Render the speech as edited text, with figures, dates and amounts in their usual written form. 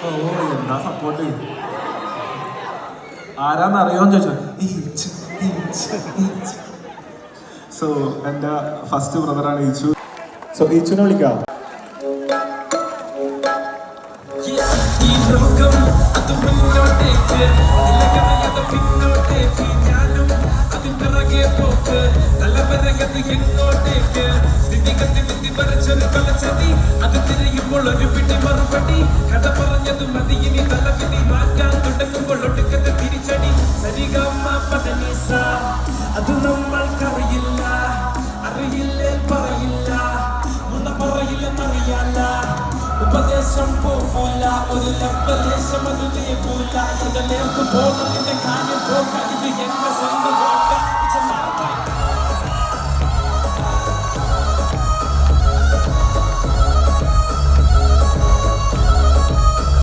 ഓ എന്താ സപ്പോർട്ട്. ആരാന്നറിയോന്ന് ചോദിച്ചോ. സോ എൻ്റെ ഫസ്റ്റ് ബ്രദറാണ് ഈച്ചു. സോ ഈച്ചുനെ വിളിക്കാം. അത് തിരയുമ്പോൾ ഒരു പിടി മറുപടി കഥ പറഞ്ഞത് മതി ഇനി തലവിധി മാറ്റാൻ തുടങ്ങുമ്പോൾ ഒടുക്കത്തെ തിരിച്ചടി സരിഗമ പദനിസ അത് നമ്മൾക്കറിയില്ല അറിയില്ലേ പറയില്ല നുണ പറയില്ലെന്നറിയാല്ല ഉപദേശം പോകൂല ഒരു ലംബദേശം അത് നീക്കൂല നേർക്ക് പോകണം കാര്യം പോകാൻ ഇത് എന്റെ സ്വന്തം